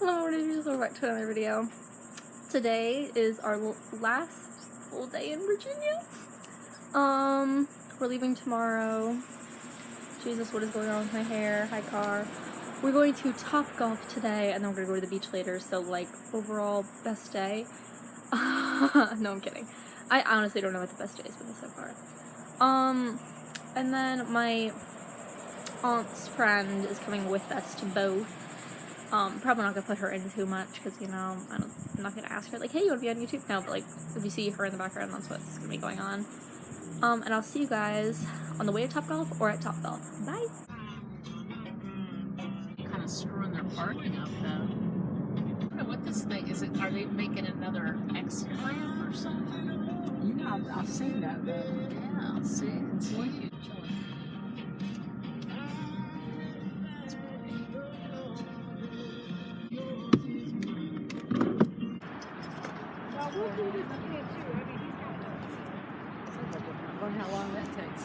Hello, welcome back to another video. Today is our last full day in Virginia. We're leaving tomorrow. Jesus, what is going on with my hair? Hi, car. We're going to Topgolf today, and then we're gonna go to the beach later. So, like, overall, best day. No, I'm kidding. I honestly don't know what the best day has been so far. And then my aunt's friend is coming with us to both. Probably not gonna put her in too much because, you know, I'm not gonna ask her like, hey, you wanna be on YouTube? No, but like, if you see her in the background, that's what's gonna be going on. And I'll see you guys on the way to Topgolf or at Topgolf. Bye! Kind of screwing their parking up though. I don't know what this thing is. Are they making another exit ramp or something? You know, I've seen that though. Yeah, see, it's huge. I wonder how long that takes.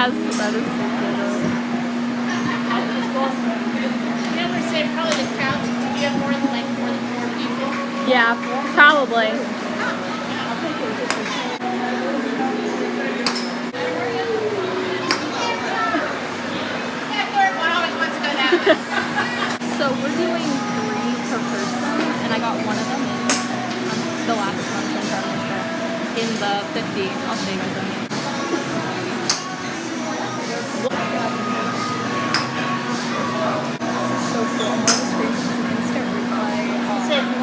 That is so cool. Yeah, we say probably the couch. Do you have more than 4 people? Yeah, probably. So we're doing 3 per person, and I got one of them in the last one in the 50. I'll show you guys them. So cool. I'm on the screen. Instant replay.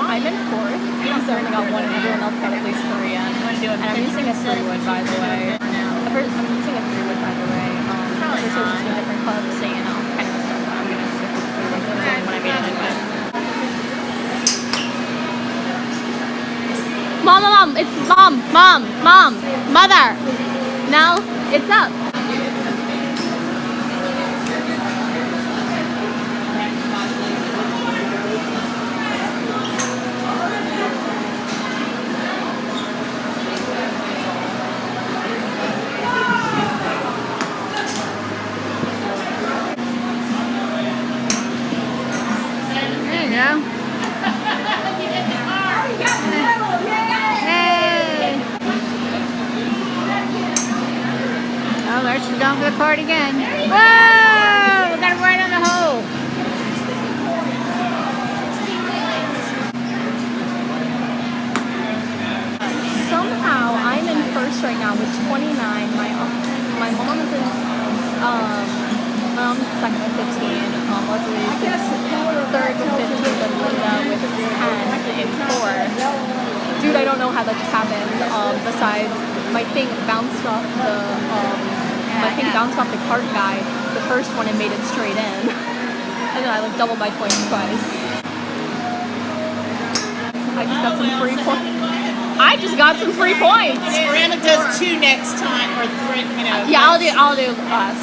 I'm in 4th, so I only got 1, and everyone else got at least 3 in. And I'm using a 3-wood, by the way. I'm using a 3-wood, by the way. Probably so it's 2 different clubs, so you know, kind of stuff. I'm gonna stick with 3-wood. That's the only one I made it with. Mom, it's mom, mother. Now it's up. Oh, there she's going for the card again. Whoa! We got it right on the hole. Somehow, I'm in 1st right now with 29. My mom is in 2nd with 15. Leslie is 3rd with 15, and Linda with 10 in 4th. Dude, I don't know how that just happened. Besides, my thing bounced off the cart guy, the first one, and made it straight in. And then I like doubled my points twice. I just got some free points. Miranda does 2 next time, or 3, you know. Yeah, I'll do us.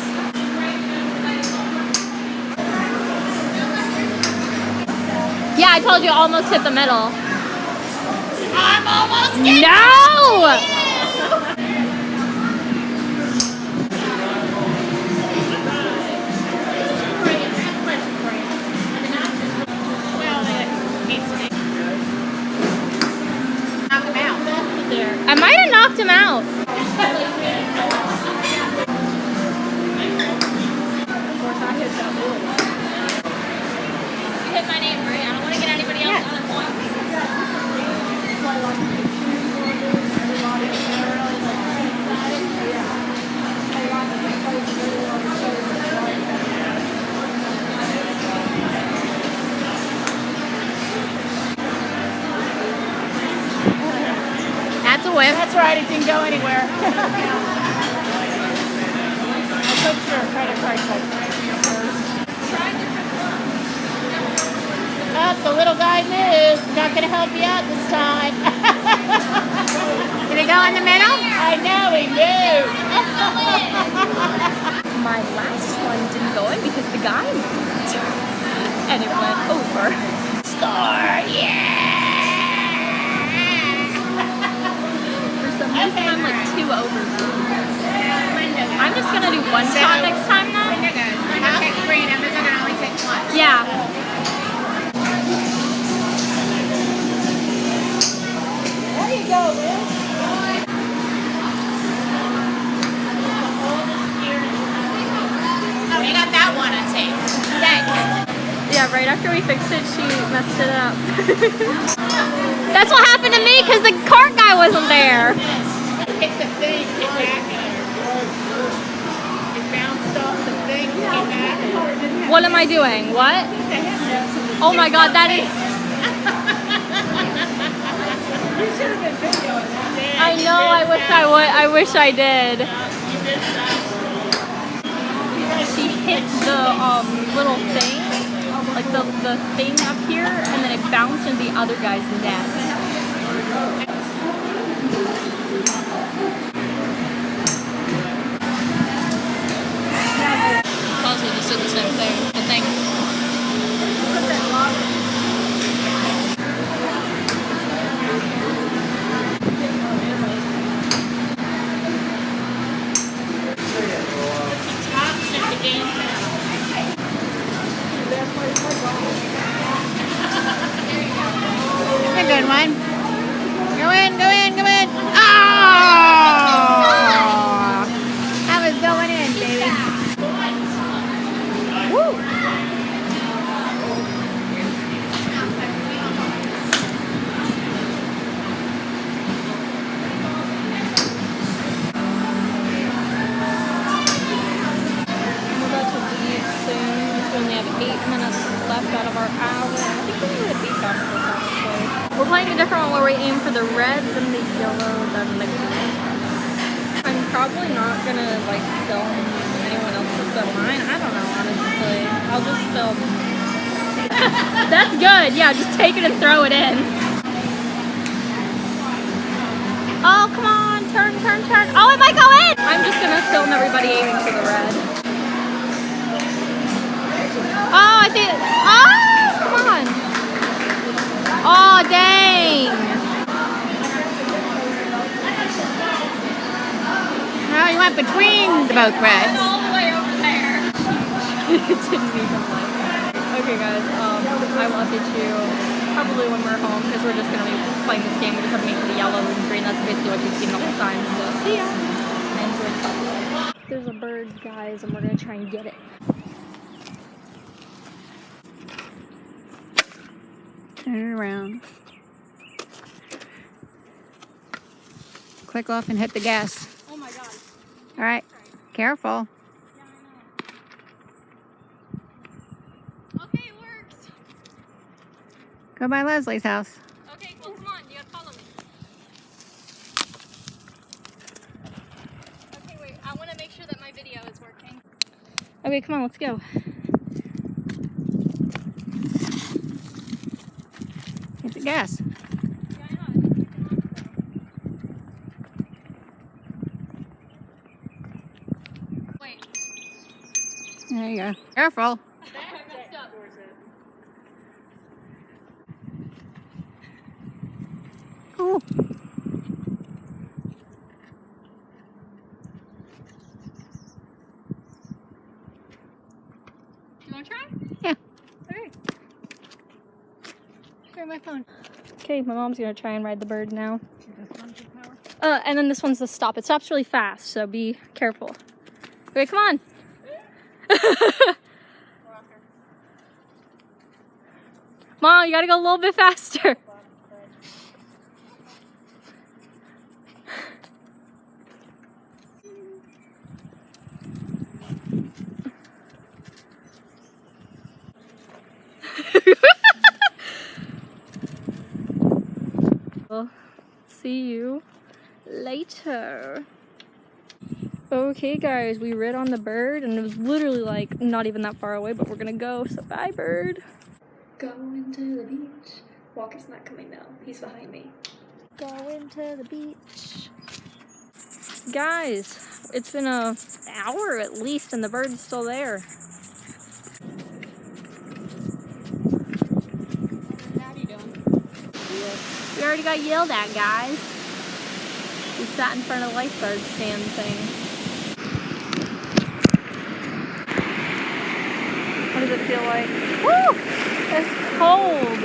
Yeah, I told you, almost hit the middle. I'm almost getting No! I might have knocked him out. You hit my name, right? I don't want to get anybody else on the points. That's a whip. That's right. It didn't go anywhere. I put your credit card first. Oh, the little guy moved. Not going to help you out this time. Did it go in the middle? I know, he moved. My last one didn't go in because the guy moved. And it went over. Score, yeah! For some reason, I'm like 2 over. I'm just gonna do one shot next time now. Take green. I'm just gonna only take one. Yeah. There you go, Liz. Oh, you got that one on tape. Thanks. Yeah, right after we fixed it, she messed it up. That's what happened to me because the cart guy wasn't there. Hit the thing, get back. It bounced off the thing, came back. What am I doing? What? Oh my god, that is... You should have been videoing that. I know, I wish I would. I wish I did. She hit the little thing, like the thing up here, and then it bounced into the other guy's net. Also just did the same thing, I think. That's a good one. Go in, go in, go in. Oh! That was going in, baby. Woo! We only have 8 minutes left out of our hour. I think we're going to beat after this, actually. We're playing a different one where we aim for the red, then the yellow, then the green. I'm probably not going to, like, film anyone else's but mine. I don't know, honestly. I'll just film. That's good. Yeah, just take it and throw it in. Oh, come on. Turn, turn, turn. Oh, it might go in. I'm just going to film everybody aiming for the red. Oh, I think. Oh, come on. Oh, dang. No, you went between the both reds. All the way over there. It didn't even like. Okay, guys. I will update you probably when we're home because we're just gonna be playing this game. We just have to make the yellow and green. That's basically what you've seen the whole time. So see ya. I enjoyed Topgolf. There's a bird, guys, and we're gonna try and get it. Turn it around. Click off and hit the gas. Oh my god. All right. Careful. Yeah, I know. Okay, it works. Go by Leslie's house. Okay, well, come on. You gotta follow me. Okay, wait. I want to make sure that my video is working. Okay, come on. Let's go. Hit the gas. Yeah, I know. Wait. There you go. Careful. I messed up. Cool. You want to try? Yeah. Okay. Here's my phone. Okay, my mom's gonna try and ride the bird now. And then this one's the stop. It stops really fast, so be careful. Okay, come on. Mom, you gotta go a little bit faster. Well, see you later. Okay guys, we rid on the bird and it was literally like not even that far away, but we're gonna go, so bye bird. Going to the beach. Walker's not coming now, he's behind me. Going to the beach. Guys, it's been an hour at least and the bird's still there. How you doing? We already got yelled at, guys. We sat in front of the lifeguard stand thing. What does it feel like? Woo! It's cold.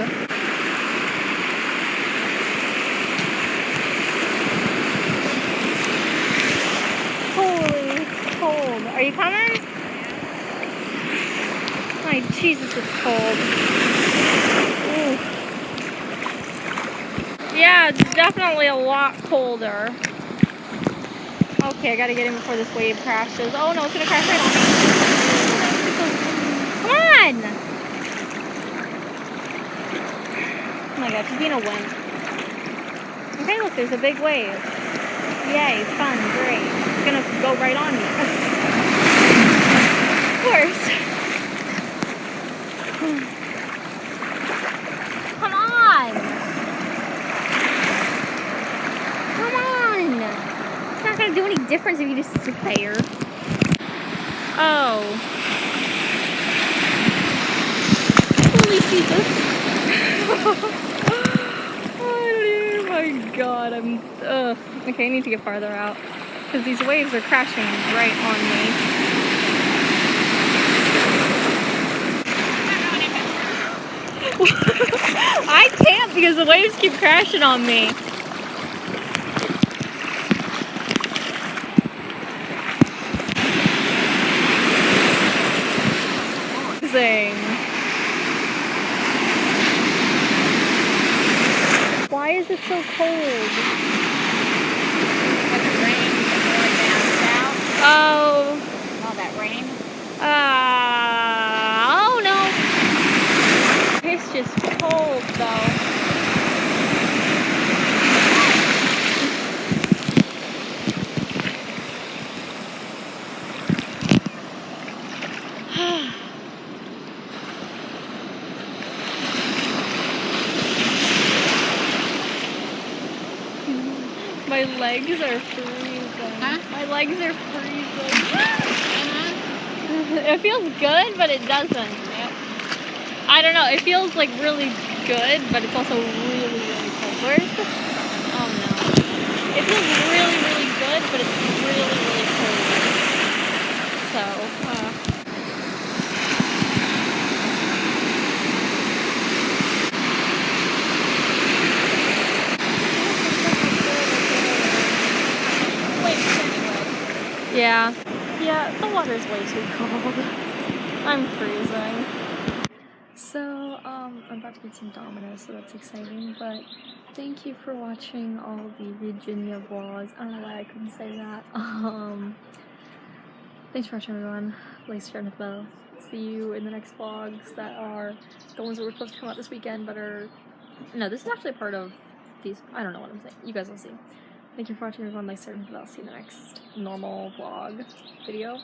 Holy cold. Are you coming? My Jesus, it's cold. Ooh. Yeah, it's definitely a lot colder. Okay, I gotta get in before this wave crashes. Oh no, it's gonna crash right on me. Come on! Oh my god, she's being a wimp. Okay, look, there's a big wave. Yay, fun, great. It's gonna go right on me. Of course. Come on! Come on! It's not gonna do any difference if you just sit there. Oh. Holy Jesus. Oh my god, okay, I need to get farther out. Because these waves are crashing right on me. I can't because the waves keep crashing on me. Why is it so cold? Oh. All that rain. Oh no. It's just cold though. My legs are freezing. Huh? My legs are freezing. It feels good, but it doesn't. Yep. I don't know. It feels like really good, but it's also really, really cold. Where's the... Oh no. It feels really, really good, but it's really, really cold. So, yeah. Yeah, the water's way too cold. I'm freezing. So, I'm about to get some Domino's, so that's exciting, but thank you for watching all the Virginia vlogs. I don't know why I couldn't say that. Thanks for watching, everyone. Please share the bell. See you in the next vlogs that are the ones that were supposed to come out this weekend, but are... No, this is actually a part of these... I don't know what I'm saying. You guys will see. Thank you for watching, everyone. Like, share the bell. See you in the next normal vlog video.